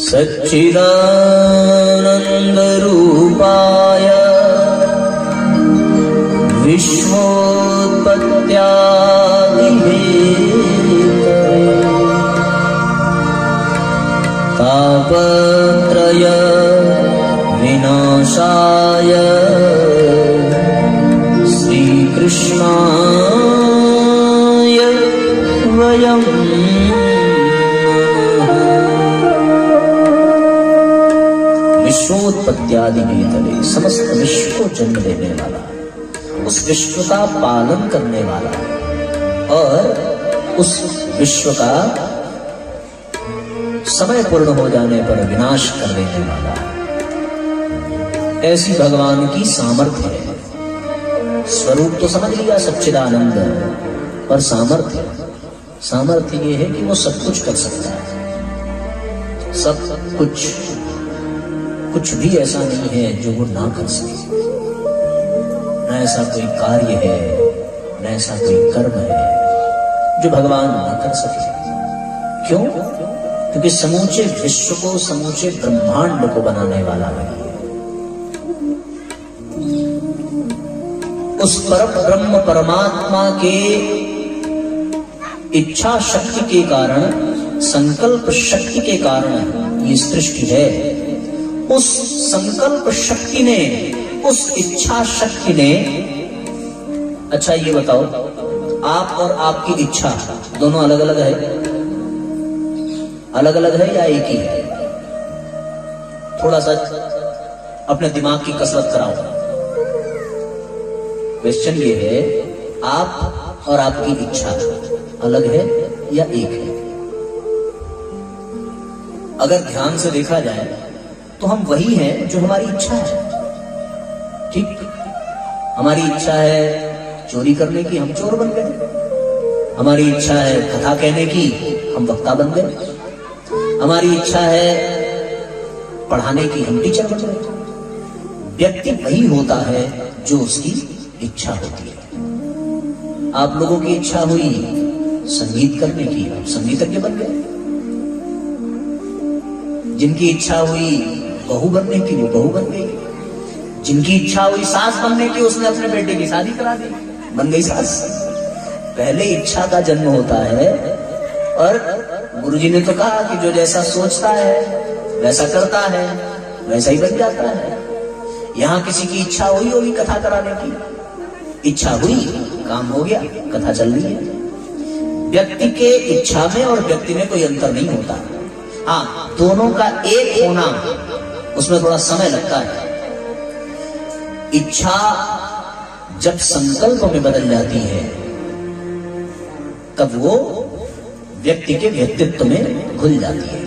सच्चिदानंद रूपाय विश्वोत्पत्त्यादिहेतवे तापत्रय विनाशाय श्रीकृष्णाय वयं विश्वोत्पत्त्यादि हेतवे, समस्त विश्व को जन्म देने वाला, उस विश्व का पालन करने वाला और उस विश्व का समय पूर्ण हो जाने पर विनाश कर देने वाला, ऐसी भगवान की सामर्थ्य है। स्वरूप तो समझ लिया सच्चिदानंद, पर सामर्थ्य ये है कि वो सब कुछ कर सकता है। सब कुछ भी ऐसा नहीं है जो वो ना कर सके। न ऐसा कोई कार्य है, न ऐसा कोई कर्म है जो भगवान ना कर सके। क्यों? क्योंकि समूचे विश्व को, समूचे ब्रह्मांड को बनाने वाला है। उस परम ब्रह्म परमात्मा के इच्छा शक्ति के कारण, संकल्प शक्ति के कारण ये सृष्टि है। उस संकल्प शक्ति ने, उस इच्छा शक्ति ने, अच्छा ये बताओ, आप और आपकी इच्छा दोनों अलग अलग है? अलग अलग है या एक ही है? थोड़ा सा अपने दिमाग की कसरत कराओ। क्वेश्चन ये है, आप और आपकी इच्छा अलग है या एक है? अगर ध्यान से देखा जाए तो हम वही हैं जो हमारी इच्छा है। ठीक, हमारी इच्छा है चोरी करने की, हम चोर बन गए। हमारी इच्छा है कथा कहने की, हम वक्ता बन गए। हमारी इच्छा है पढ़ाने की, हम टीचर बन गए। व्यक्ति वही होता है जो उसकी इच्छा होती है। आप लोगों की इच्छा हुई संगीत करने की, आप संगीतज्ञ बन गए। जिनकी इच्छा हुई बहू बनने की, वो बहू बन गई। जिनकी इच्छा हुई सास बनने की, उसने अपने बेटे की शादी करा दी, बन गई सास। पहले इच्छा का जन्म होता है, और गुरुजी ने तो कहा कि जो जैसा सोचता है वैसा करता है, वैसा ही बन जाता है। यहां किसी की इच्छा हुई होगी कथा कराने की, इच्छा हुई, काम हो गया, कथा चल रही है। व्यक्ति के इच्छा में और व्यक्ति में कोई अंतर नहीं होता। हाँ, दोनों का एक होना, उसमें थोड़ा समय लगता है। इच्छा जब संकल्प में बदल जाती है, तब वो व्यक्ति के व्यक्तित्व में घुल जाती है।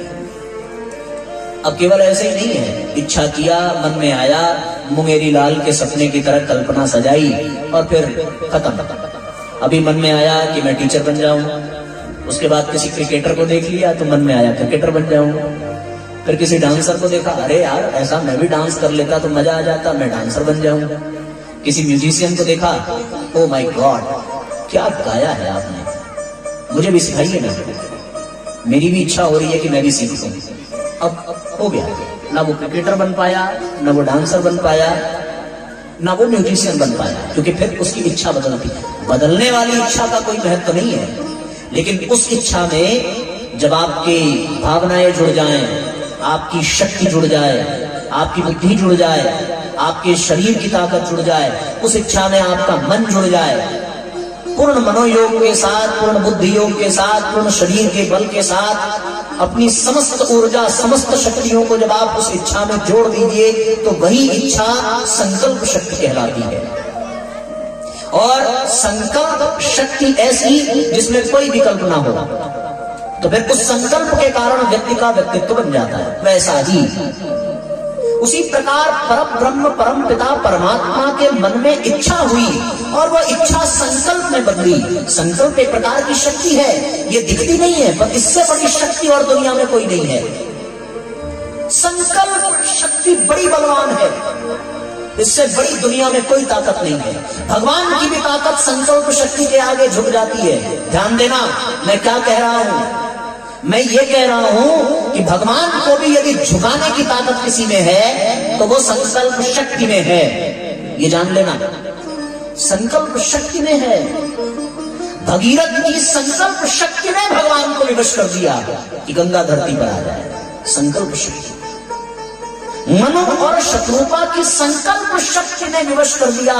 अब केवल ऐसे ही नहीं है, इच्छा किया, मन में आया, मुंगेरी लाल के सपने की तरह कल्पना सजाई और फिर खत्म। अभी मन में आया कि मैं टीचर बन जाऊं, उसके बाद किसी क्रिकेटर को देख लिया तो मन में आया क्रिकेटर बन जाऊं। फिर किसी डांसर को देखा, अरे यार ऐसा मैं भी डांस कर लेता तो मजा आ जाता, मैं डांसर बन जाऊं। किसी म्यूजिशियन को देखा, ओ माय गॉड क्या गाया है आपने, मुझे भी सिखाइए ना। मेरी भी इच्छा हो रही है कि मैं भी सीखूं। अब हो गया, ना वो क्रिकेटर बन पाया, ना वो डांसर बन पाया, ना वो म्यूजिशियन बन पाया, क्योंकि फिर उसकी इच्छा बदलती है। बदलने वाली इच्छा का कोई महत्व नहीं है, लेकिन उस इच्छा में जब आपकी भावनाएं जुड़ जाएं, आपकी शक्ति जुड़ जाए, आपकी बुद्धि जुड़ जाए, आपके शरीर की ताकत जुड़ जाए, उस इच्छा में आपका मन जुड़ जाए, पूर्ण मनोयोग के साथ, पूर्ण बुद्धि योग के साथ, पूर्ण शरीर के बल के साथ अपनी समस्त ऊर्जा, समस्त शक्तियों को जब आप उस इच्छा में जोड़ दीजिए तो वही इच्छा संकल्प शक्ति कहलाती है। और संकल्प शक्ति ऐसी जिसमें कोई विकल्प ना हो, तो फिर उस संकल्प के कारण व्यक्ति का व्यक्तित्व बन जाता है। वैसा ही उसी प्रकार परम ब्रह्म परम पिता परमात्मा के मन में इच्छा हुई और वह इच्छा संकल्प में बदली। संकल्प एक प्रकार की शक्ति है, ये दिखती नहीं है, पर इससे बड़ी शक्ति और दुनिया में कोई नहीं है। संकल्प शक्ति बड़ी बलवान है, इससे बड़ी दुनिया में कोई ताकत नहीं है। भगवान की भी ताकत संकल्प शक्ति के आगे झुक जाती है। ध्यान देना मैं क्या कह रहा हूं। मैं ये कह रहा हूं कि भगवान को भी यदि झुकाने की ताकत किसी में है तो वो संकल्प शक्ति में है। ये जान लेना, संकल्प शक्ति में है। भगीरथ की संकल्प शक्ति ने भगवान को विवश कर दिया कि गंगा धरती पर आ जाए। संकल्प शक्ति। मनु और शत्रुपा की संकल्प शक्ति ने विवश कर दिया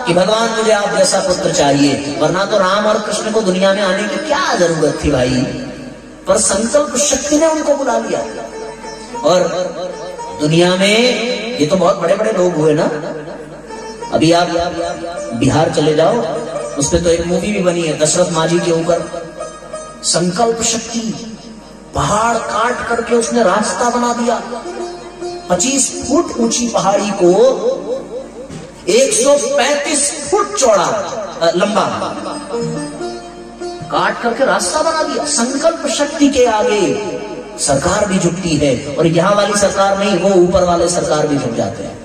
कि भगवान मुझे आप जैसा पुत्र चाहिए, वरना तो राम और कृष्ण को दुनिया में आने की क्या जरूरत थी भाई। पर संकल्प शक्ति ने उनको बुला लिया। और दुनिया में ये तो बहुत बड़े बड़े लोग हुए ना। अभी आप बिहार चले जाओ, उसमें तो एक मूवी भी बनी है दशरथ माझी के ऊपर। संकल्प शक्ति, पहाड़ काट करके उसने रास्ता बना दिया। 25 फुट ऊंची पहाड़ी को 135 फुट चौड़ा लंबा काट करके रास्ता बना दिया। संकल्प शक्ति के आगे सरकार भी झुकती है, और यहां वाली सरकार नहीं, वो ऊपर वाले सरकार भी झुक जाते हैं।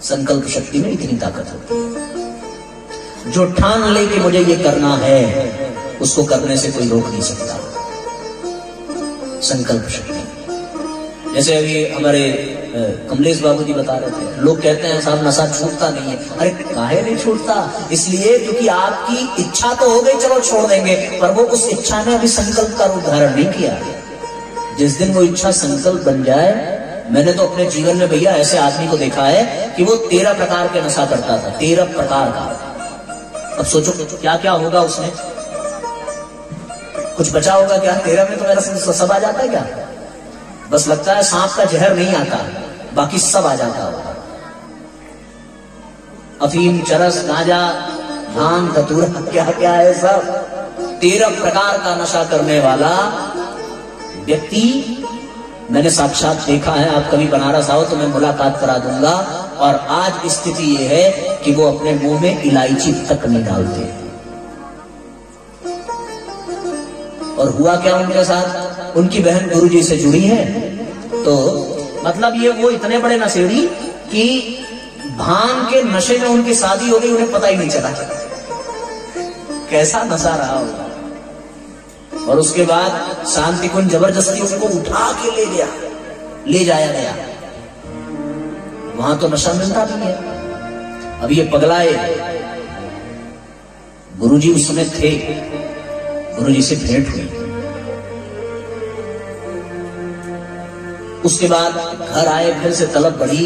संकल्प शक्ति में इतनी ताकत होती है। जो ठान ले कि मुझे ये करना है, उसको करने से कोई रोक नहीं सकता। संकल्प शक्ति। जैसे अभी हमारे कमलेश बाबू जी बता रहे थे, लोग कहते हैं साहब नशा छूटता नहीं है। अरे काहे नहीं छूटता? इसलिए क्योंकि आपकी इच्छा तो हो गई, चलो छोड़ देंगे, पर वो उस इच्छा ने अभी संकल्प का रूप धारण नहीं किया। जिस दिन वो इच्छा संकल्प बन जाए, मैंने तो अपने जीवन में भैया ऐसे आदमी को देखा है कि वो 13 प्रकार के नशा करता था, 13 प्रकार का। अब सोचो क्या क्या होगा उसमें, कुछ बचा होगा क्या? 13 में तो मेरा सब आ जाता है क्या? बस लगता है सांप का जहर नहीं आता, बाकी सब आ जाता होगा। अफीम, चरस, गांजा, भांग, धतूरा, क्या क्या है सब। 13 प्रकार का नशा करने वाला व्यक्ति मैंने साक्षात देखा है। आप कभी बनारस आओ तो मैं मुलाकात करा दूंगा। और आज स्थिति ये है कि वो अपने मुंह में इलायची तक नहीं डालते। और हुआ क्या उनके साथ? उनकी बहन गुरुजी से जुड़ी है, तो मतलब ये वो इतने बड़े नशेड़ी कि भांग के नशे में उनकी शादी हो गई, उन्हें पता ही नहीं चला। कैसा नशा रहा होगा। और उसके बाद शांति कुंज जबरदस्ती उसको उठा के ले जाया गया। वहां तो नशा मिलता नहीं है। अब ये पगलाए गुरुजी उस समय थे, गुरुजी से भेंट हुई। उसके बाद घर आए, फिर से तलब बढ़ी।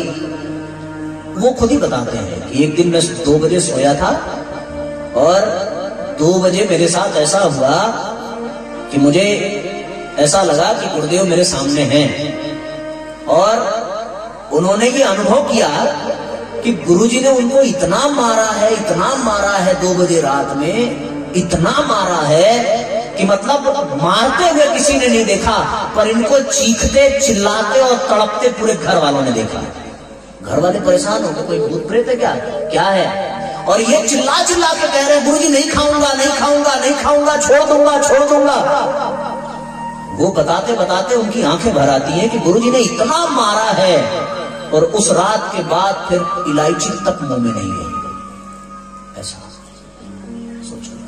वो खुद ही बताते हैं कि एक दिन मैं 2 बजे सोया था और 2 बजे मेरे साथ ऐसा हुआ कि मुझे ऐसा लगा कि गुरुदेव मेरे सामने हैं। और उन्होंने ये अनुभव किया कि गुरुजी ने उनको इतना मारा है 2 बजे रात में, इतना मारा है कि मतलब मारते हुए किसी ने नहीं देखा, पर इनको चीखते, चिल्लाते और तड़पते पूरे घर वालों ने देखा। घर वाले परेशान हो गए, कोई भूत प्रेत है क्या है? और ये चिल्ला चिल्ला के कह रहे हैं गुरुजी नहीं खाऊंगा, छोड़ दूंगा। वो बताते बताते उनकी आंखें भर आती हैं कि गुरुजी ने इतना मारा है, और उस रात के बाद फिर इलायची तक मुंह में नहीं गई। ऐसा सोचो।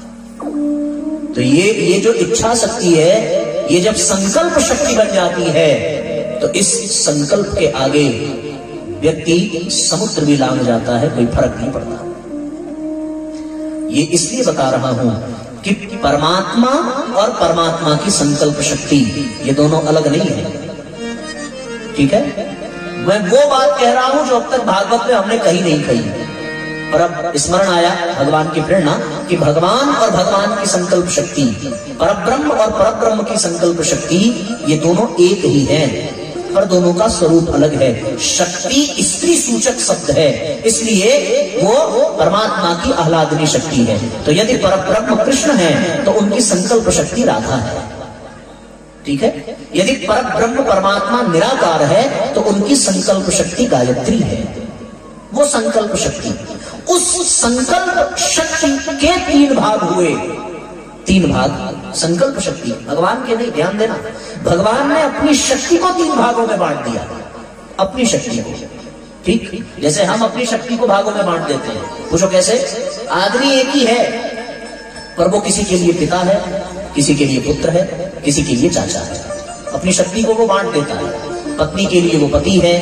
तो ये जो इच्छा शक्ति है, ये जब संकल्प शक्ति बन जाती है, तो इस संकल्प के आगे व्यक्ति समुद्र भी लांघ जाता है, कोई फर्क नहीं पड़ता। ये इसलिए बता रहा हूं कि परमात्मा और परमात्मा की संकल्प शक्ति ये दोनों अलग नहीं है। ठीक है, मैं वो बात कह रहा हूं जो अब तक भागवत में हमने कहीं नहीं कही, पर अब स्मरण आया भगवान की प्रेरणा कि भगवान और भगवान की संकल्प शक्ति, परब्रह्म और परब्रह्म की संकल्प शक्ति, ये दोनों एक ही हैं, पर दोनों का स्वरूप अलग है। शक्ति स्त्री सूचक शब्द है, इसलिए वो परमात्मा की आह्लादनी शक्ति है। तो यदि परब्रह्म कृष्ण है तो उनकी संकल्प शक्ति राधा है। ठीक है, यदि परब्रह्म परमात्मा निराकार है तो उनकी संकल्प शक्ति गायत्री है। वो संकल्प शक्ति, उस संकल्प शक्ति के 3 भाग हुए। 3 भाग संकल्प शक्ति, भगवान के नहीं, ध्यान देना। भगवान ने अपनी शक्ति को 3 भागों में बांट दिया, अपनी शक्ति को। ठीक, जैसे हम अपनी शक्ति को भागों में बांट देते हैं। पूछो कैसे? आदमी एक ही है, पर वो किसी के लिए पिता है, किसी के लिए पुत्र है, किसी के लिए चाचा है। अपनी शक्ति को वो बांट देता है। पत्नी के लिए वो पति है,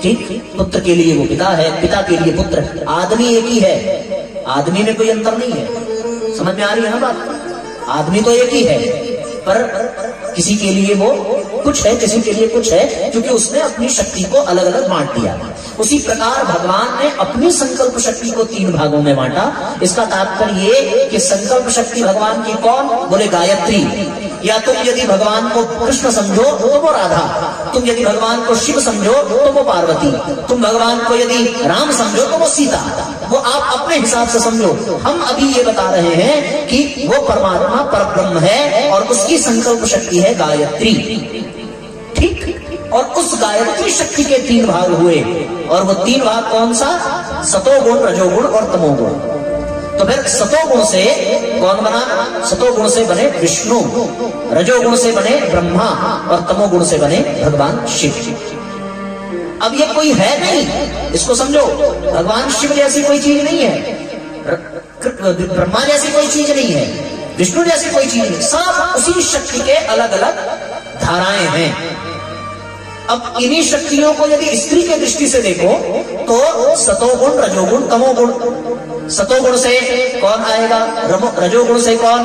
ठीक, पुत्र के लिए वो पिता है, पिता के लिए पुत्र। आदमी एक ही है, आदमी में कोई अंतर नहीं है। समझ में आ रही है ना बात? आदमी तो एक ही है, पर किसी के लिए वो कुछ है, किसी के लिए कुछ है, क्योंकि उसने अपनी शक्ति को अलग अलग बांट दिया। उसी प्रकार भगवान ने अपनी संकल्प शक्ति को 3 भागों में बांटा। इसका तात्पर्य ये कि संकल्प शक्ति भगवान की कौन? बोले गायत्री। या तुम यदि भगवान को कृष्ण समझो तो वो राधा, तुम यदि भगवान को शिव समझो तो वो पार्वती, तुम भगवान को यदि राम समझो तो वो सीता। वो आप अपने हिसाब से समझो। हम अभी ये बता रहे हैं कि वो परमात्मा परब्रह्म है और उसकी संकल्प शक्ति है गायत्री, ठीक। और उस गायत्री शक्ति के 3 भाग हुए, और वो 3 भाग कौन सा? सतोगुण, रजोगुण और तमोगुण। तो फिर सतोगुण से कौन बना? सतोगुण से बने विष्णु, रजोगुण से बने ब्रह्मा और तमोगुण से बने भगवान शिव। अब ये कोई है नहीं, इसको समझो। भगवान शिव जैसी कोई चीज नहीं है, ब्रह्मा जैसी कोई चीज नहीं है, विष्णु जैसी कोई चीज नहीं, सब उसी शक्ति के अलग अलग धाराएं हैं। अब इन्हीं शक्तियों को यदि स्त्री के दृष्टि से देखो तो सतोगुण, रजोगुण, तमोगुण। सतोगुण से कौन आएगा? रजोगुण से कौन?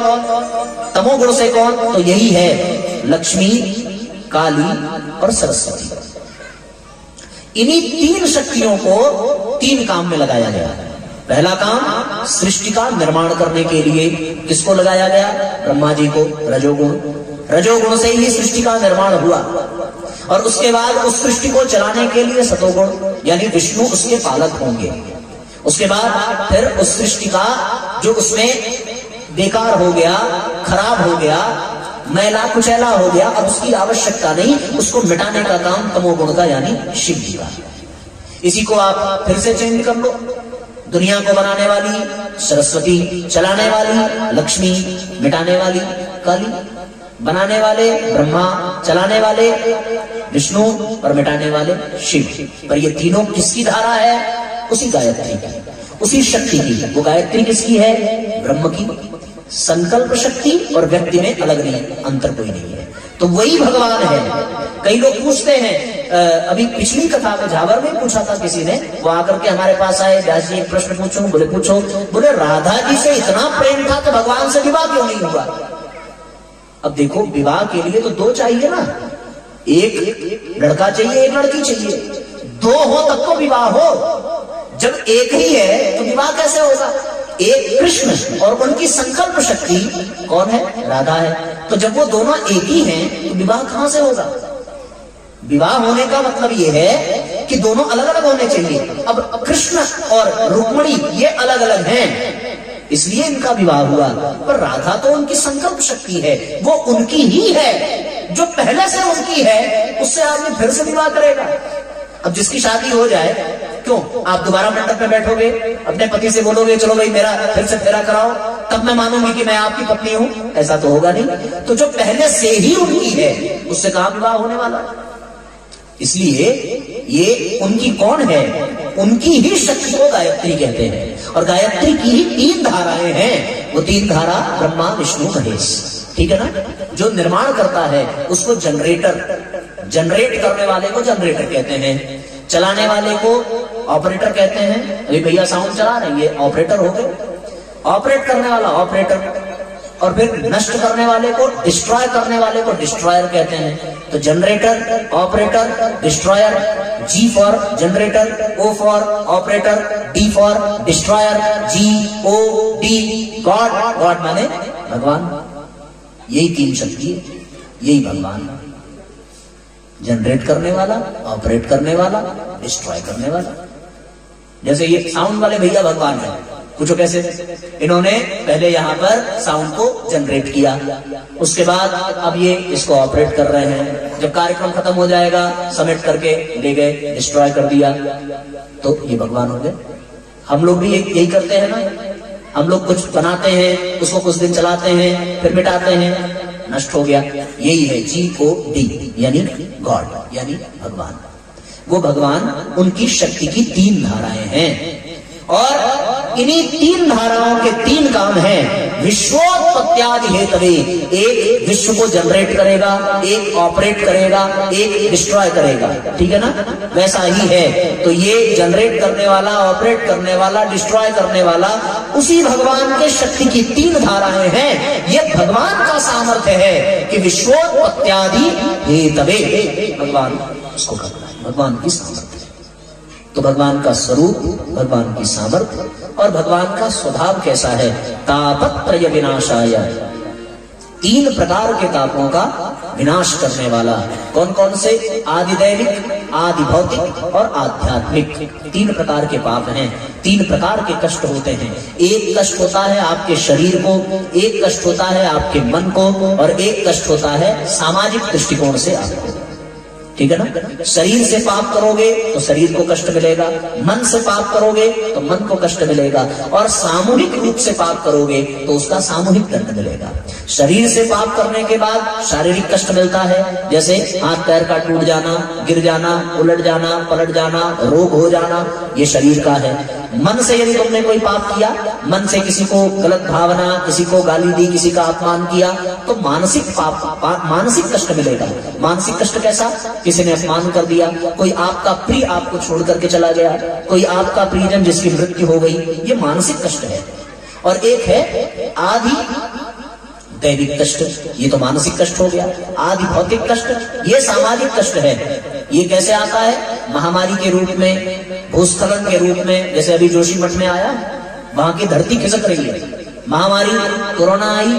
तमोगुण से कौन? तो यही है लक्ष्मी, काली और सरस्वती। इन्हीं 3 शक्तियों को 3 काम में लगाया गया। पहला काम सृष्टि का निर्माण करने के लिए किसको लगाया गया? ब्रह्मा जी को, रजोगुण। रजोगुण से ही सृष्टि का निर्माण हुआ। और उसके बाद उस सृष्टि को चलाने के लिए सतोगुण यानी विष्णु उसके पालक होंगे। उसके बाद फिर उस सृष्टि का जो उसमें बेकार हो गया, खराब हो गया, मैला कुचैला हो गया, अब उसकी आवश्यकता नहीं, उसको मिटाने का काम तमोगुण का यानी शिव जी का। इसी को आप फिर से चेंज कर लो। दुनिया को बनाने वाली सरस्वती, चलाने वाली लक्ष्मी, मिटाने वाली काली, बनाने वाले ब्रह्मा, चलाने वाले विष्णु और मिटाने वाले शिव। पर ये तीनों किसकी धारा है? उसी गायत्री की, उसी शक्ति की। वो गायत्री किसकी है? ब्रह्म की। संकल्प शक्ति और व्यक्ति में अलग नहीं, अंतर कोई नहीं है, तो वही भगवान है। कई लोग पूछते हैं, अभी पिछली कथा में झावर में पूछा था किसी ने, वो आकर के हमारे पास आए, व्यास जी एक प्रश्न पूछूं? बोले पूछो। बोले राधा जी से इतना प्रेम था तो भगवान से विवाह क्यों नहीं हुआ? अब देखो, विवाह के लिए तो 2 चाहिए ना, एक लड़का चाहिए, एक लड़की चाहिए, 2 हो तब तो विवाह हो। जब एक ही है तो विवाह कैसे होगा? एक कृष्ण और उनकी संकल्प शक्ति कौन है? राधा है। तो जब वो दोनों एक ही हैं तो विवाह कहां से होगा? विवाह होने का मतलब ये है कि दोनों अलग अलग होने चाहिए। अब कृष्ण और रुक्मिणी ये अलग अलग हैं, इसलिए इनका विवाह हुआ। पर राधा तो उनकी संकल्प शक्ति है, वो उनकी ही है, जो पहले से उनकी है, उससे आदमी फिर से विवाह करेगा। अब जिसकी शादी हो जाए, क्यों आप दोबारा मंडप में बैठोगे, अपने पति से बोलोगे चलो भाई मेरा फिर से फेरा कराओ, तब मैं मानूंगी कि मैं आपकी पत्नी हूं? ऐसा तो होगा नहीं। तो जो पहले से ही उनकी है, उससे कहां विवाह होने वाला है? इसलिए ये उनकी कौन है? उनकी ही शक्ति को गायत्री कहते हैं। और गायत्री की ही 3 धाराएं हैं। वो 3 धारा ब्रह्मा, विष्णु, महेश, ठीक है ना? जो निर्माण करता है उसको जनरेट करने वाले को जनरेटर कहते हैं, चलाने वाले को ऑपरेटर कहते हैं। अभी भैया साउंड चला रहे हैं, ऑपरेटर हो गए। ऑपरेट करने वाला ऑपरेटर, और फिर नष्ट करने वाले को, डिस्ट्रॉय करने वाले को डिस्ट्रॉयर कहते हैं। तो generator, operator, destroyer. G for generator, O for operator, D for destroyer, GOD god. God माने भगवान। यही 3 शक्ति है, यही भगवान। जनरेट करने वाला, ऑपरेट करने वाला, डिस्ट्रॉय करने वाला। जैसे ये साउंड वाले भैया भगवान है। पूछो कैसे? इन्होंने पहले यहाँ पर साउंड को जनरेट किया, उसके बाद अब ये इसको ऑपरेट कर रहे हैं। जब कार्यक्रम खत्म हो जाएगा समेट करके ले गए, डिस्ट्रॉय कर दिया, तो ये भगवान हो गए। हम लोग भी यही करते हैं ना। हम लोग कुछ बनाते हैं, उसको कुछ दिन चलाते हैं, फिर मिटाते हैं, नष्ट हो गया। यही है GOD यानी गॉड यानी भगवान। वो भगवान, उनकी शक्ति की 3 धाराएं हैं। और इन्हीं 3 धाराओं के 3 काम हैं। विश्वोत्पत्त्यादि हेतवे, एक विश्व को जनरेट करेगा, एक ऑपरेट करेगा, एक डिस्ट्रॉय करेगा, ठीक है ना? वैसा ही है। तो ये जनरेट करने वाला, ऑपरेट करने वाला, डिस्ट्रॉय करने वाला उसी भगवान के शक्ति की तीन धाराएं हैं। ये भगवान का सामर्थ्य है कि विश्वोत्पत्त्यादि हेतवे, भगवान उसको करता है, भगवान की सामर्थ्य। तो भगवान का स्वरूप, भगवान की सामर्थ्य और भगवान का स्वभाव कैसा है? तापत्रय विनाशाय, तीन प्रकार के तापों का विनाश करने वाला। कौन कौन से? आदिदैविक, आदि भौतिक और आध्यात्मिक, तीन प्रकार के पाप हैं। तीन प्रकार के कष्ट होते हैं। एक कष्ट होता है आपके शरीर को, एक कष्ट होता है आपके मन को, और एक कष्ट होता है सामाजिक दृष्टिकोण से आपको, ठीक है ना? शरीर से पाप करोगे तो शरीर को कष्ट मिलेगा, मन से पाप करोगे तो मन को कष्ट मिलेगा, और सामूहिक रूप से पाप करोगे तो उसका सामूहिक दंड मिलेगा। शरीर से पाप करने के बाद शारीरिक कष्ट मिलता है, जैसे हाथ पैर का टूट जाना, गिर जाना, उलट जाना, पलट जाना, रोग हो जाना, ये शरीर का है। मन से यदि तुमने कोई पाप किया, मन से किसी को गलत भावना, किसी को गाली दी, किसी का अपमान किया, तो मानसिक पाप, मानसिक कष्ट मिलेगा। मानसिक कष्ट कैसा? किसी ने अपमान कर दिया, कोई आपका प्रिय आपको छोड़ करके चला गया, कोई आपका प्रियजन जिसकी मृत्यु हो गई, ये मानसिक कष्ट है। और एक है आदि दैविक कष्ट, ये तो मानसिक कष्ट हो गया। आदि भौतिक कष्ट, ये सामाजिक कष्ट है। ये कैसे आता है? महामारी के रूप में, भूस्खलन के रूप में, जैसे अभी जोशीमठ में आया, वहां की धरती खिसक रही है, महामारी कोरोना आई,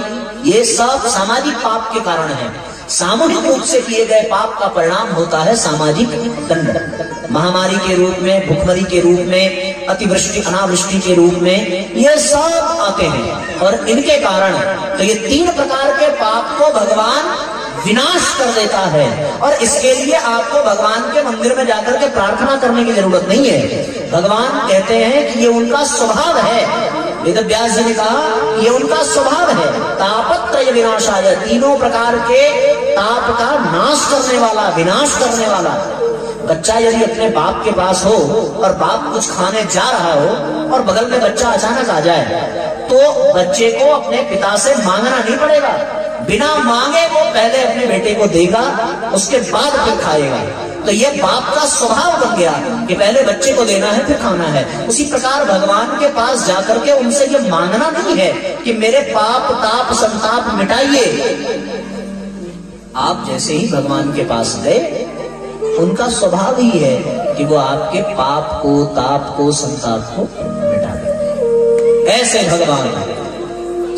ये सब सामाजिक पाप के कारण है। सामूहिक रूप से किए गए पाप का परिणाम होता है सामाजिक दंड। महामारी के रूप में, भूखमरी के रूप में, अतिवृष्टि अनावृष्टि के रूप में, ये सब आते हैं। और इनके कारण तो ये तीन प्रकार के पाप को भगवान विनाश कर देता है। और इसके लिए आपको भगवान के मंदिर में जाकर के प्रार्थना करने की जरूरत नहीं है। भगवान कहते हैं कि ये उनका स्वभाव है। वेद व्यास जी ने कहा ये उनका स्वभाव है। तापत्रय विनाशाय, तीनों प्रकार के ताप का नाश करने वाला, विनाश करने वाला। बच्चा यदि अपने बाप के पास हो और बाप कुछ खाने जा रहा हो और बगल में बच्चा अचानक आ जाए, तो बच्चे को अपने पिता से मांगना नहीं पड़ेगा। बिना मांगे वो पहले अपने बेटे को देगा, उसके बाद फिर खाएगा। तो ये बाप का स्वभाव बन गया कि पहले बच्चे को देना है फिर खाना है। उसी प्रकार भगवान के पास जाकर के उनसे ये मांगना नहीं है कि मेरे पाप ताप संताप मिटाइए। आप जैसे ही भगवान के पास गए, उनका स्वभाव ही है कि वो आपके पाप को, ताप को, संताप को मिटा दें। ऐसे भगवान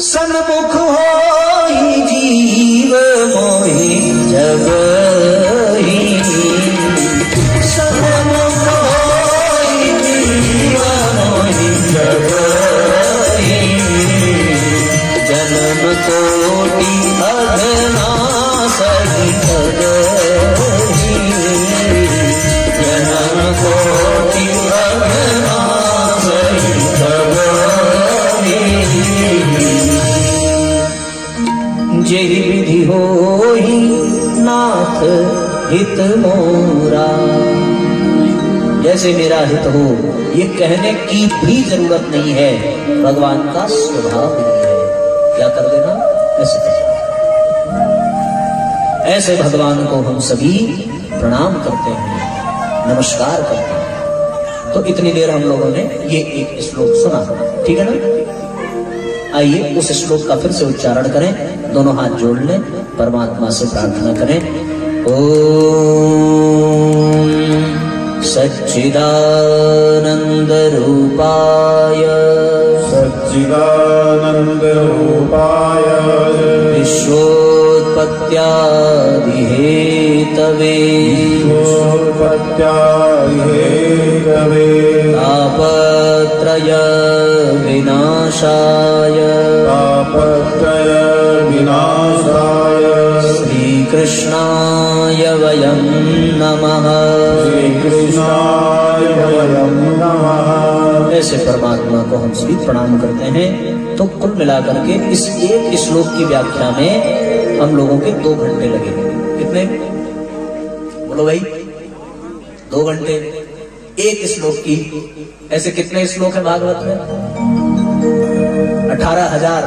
सन्मुख होई जीव मोहि जग ही, सन्मुख होई जीव मोहि जग ही, जन्म कोटि अघनाश ही, जन्म कोटि अघनाश जेहि विधि होहि नाथ हित मोरा। जैसे मेरा हित हो, ये कहने की भी जरूरत नहीं है, भगवान का स्वभाव ही है। क्या कर देना? ऐसे भगवान को हम सभी प्रणाम करते हैं, नमस्कार करते हैं। तो इतनी देर हम लोगों ने ये एक श्लोक सुना, ठीक है ना? आइए उस श्लोक का फिर से उच्चारण करें, दोनों हाथ जोड़ लें, परमात्मा से प्रार्थना करें। ओम सच्चिदानंद रूपाय, सच्चिदानंद रूपाय, विश्वोत्पत्त्यादि हेतवे, विश्वोत्पत्त्यादि तापत्रय विनाशाय, तापत्रय विनाशाय, श्रीकृष्णाय वयं नमः, श्रीकृष्णाय वयं नमः। ऐसे परमात्मा को हम सभी प्रणाम करते हैं। तो कुल मिलाकर के इस एक श्लोक की व्याख्या में हम लोगों के 2 घंटे लगे। कितने? बोलो भाई, 2 घंटे एक श्लोक की। ऐसे कितने श्लोक है भागवत में? 18,000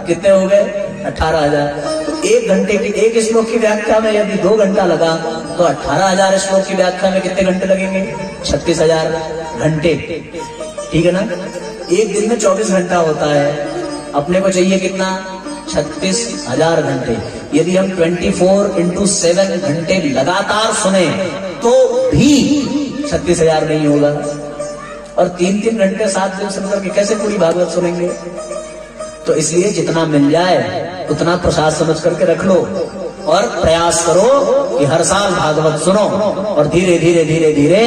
कितने हो गए? 18,000। तो 1 घंटे की एक श्लोक की व्याख्या में यदि 2 घंटा लगा तो 18,000 श्लोक की व्याख्या में कितने घंटे लगेंगे? 36,000 घंटे। ठीक है ना? एक दिन में 24 घंटा होता है, अपने को चाहिए कितना? 36,000 घंटे। यदि हम 24/7 घंटे लगातार सुने तो भी 36,000 नहीं होगा। और 3-3 घंटे 7 दिन सुनकर के कैसे पूरी भागवत सुनेंगे? तो इसलिए जितना मिल जाए उतना प्रसाद समझ करके रख लो और प्रयास करो कि हर साल भागवत सुनो और धीरे धीरे धीरे धीरे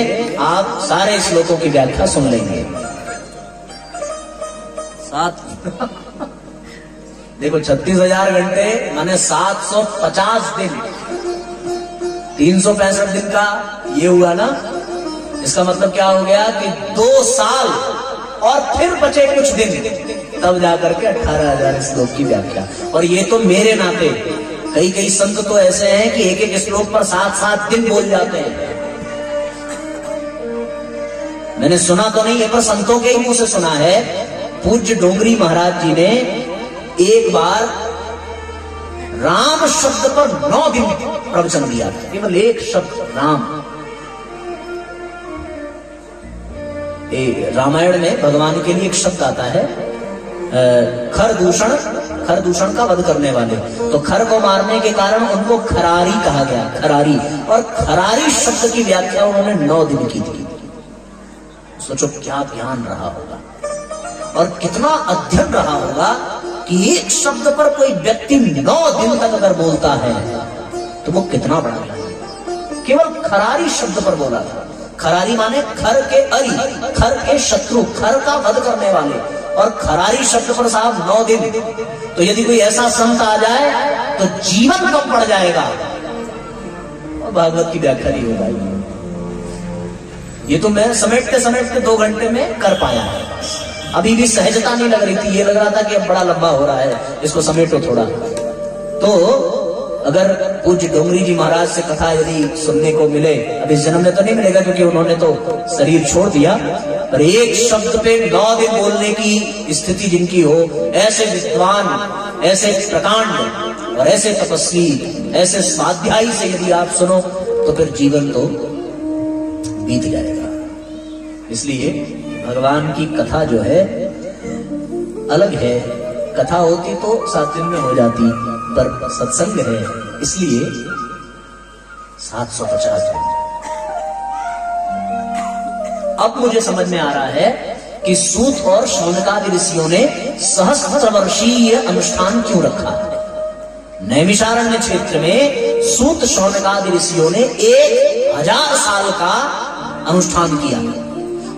आप सारे श्लोकों की व्याख्या सुन लेंगे। देखो 36,000 घंटे माने 750 दिन, 365 दिन का ये हुआ ना। इसका मतलब क्या हो गया कि 2 साल और फिर बचे कुछ दिन, तब जाकर के 18,000 श्लोक की व्याख्या। और ये तो मेरे नाते, कई संत तो ऐसे हैं कि एक श्लोक पर 7-7 दिन बोल जाते हैं। मैंने सुना तो नहीं है, पर संतों के ही मुंह से सुना है। पूज्य डोंगरी महाराज जी ने एक बार राम शब्द पर 9 दिन प्रवचन दिया था, केवल एक शब्द राम। रामायण में भगवान के लिए एक शब्द आता है खरदूषण का वध करने वाले। तो खर को मारने के कारण उनको खरारी कहा गया, खरारी। और खरारी शब्द की व्याख्या उन्होंने 9 दिन की थी। सोचो क्या ज्ञान रहा होगा और कितना अध्ययन रहा होगा कि एक शब्द पर कोई व्यक्ति 9 दिन तक अगर बोलता है तो वो कितना बड़ा ज्ञान। केवल खरारी शब्द पर बोला था। खरारी माने खर के अरि, खर के शत्रु, खर का वध करने वाले। और खरारी शब्द पर साहब 9 दिन। तो यदि कोई ऐसा संत आ जाए तो जीवन कम पड़ जाएगा और भागवत की व्याख्या नहीं हो पाएगी। ये तो मैं समेटते 2 घंटे में कर पाया है। अभी भी सहजता नहीं लग रही थी, ये लग रहा था कि अब बड़ा लंबा हो रहा है, इसको समेटो थोड़ा। तो अगर पूज्य डोंगरी जी महाराज से कथा यदि सुनने को मिले, अब इस जन्म में तो नहीं मिलेगा क्योंकि उन्होंने तो शरीर छोड़ दिया, पर एक शब्द पे 9 दिन बोलने की स्थिति जिनकी हो, ऐसे विद्वान, ऐसे प्रकांड और ऐसे तपस्वी, ऐसे स्वाध्यायी से यदि आप सुनो तो फिर जीवन तो बीत जाएगा। इसलिए भगवान की कथा जो है अलग है। कथा होती तो 7 दिन में हो जाती, पर सत्संग है इसलिए 750 दिन। अब मुझे समझ में आ रहा है कि सूत और शौनकादि ऋषियों ने सहस्त्रवर्षीय अनुष्ठान क्यों रखा। नैमिषारण्य क्षेत्र में सूत शौनकादि ऋषियों ने 1000 साल का अनुष्ठान किया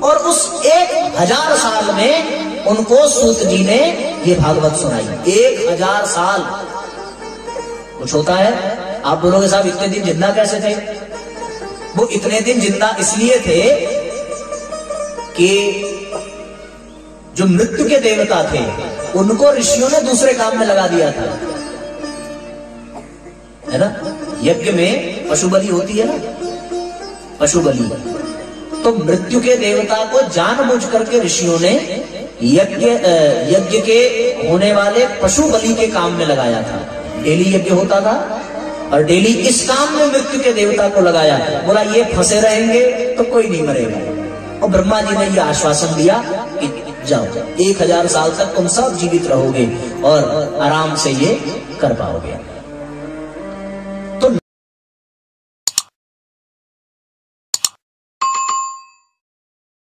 और उस 1000 साल में उनको सूत जी ने ये भागवत सुनाई। 1000 साल कुछ होता है। आप बोलोगे साहब इतने दिन जिंदा कैसे थे? वो इतने दिन जिंदा इसलिए थे कि जो मृत्यु के देवता थे उनको ऋषियों ने दूसरे काम में लगा दिया था, है ना। यज्ञ में पशु बलि होती है ना, पशु बलि। तो मृत्यु के देवता को जानबूझ करके ऋषियों ने यज्ञ के होने वाले पशु बलि के काम में लगाया था। डेली यज्ञ होता था और डेली इस काम में मृत्यु के देवता को लगाया। बोला ये फंसे रहेंगे तो कोई नहीं मरेगा। और ब्रह्मा जी ने ये आश्वासन दिया कि जाओ 1000 साल तक तुम सब जीवित रहोगे और आराम से ये कर पाओगे।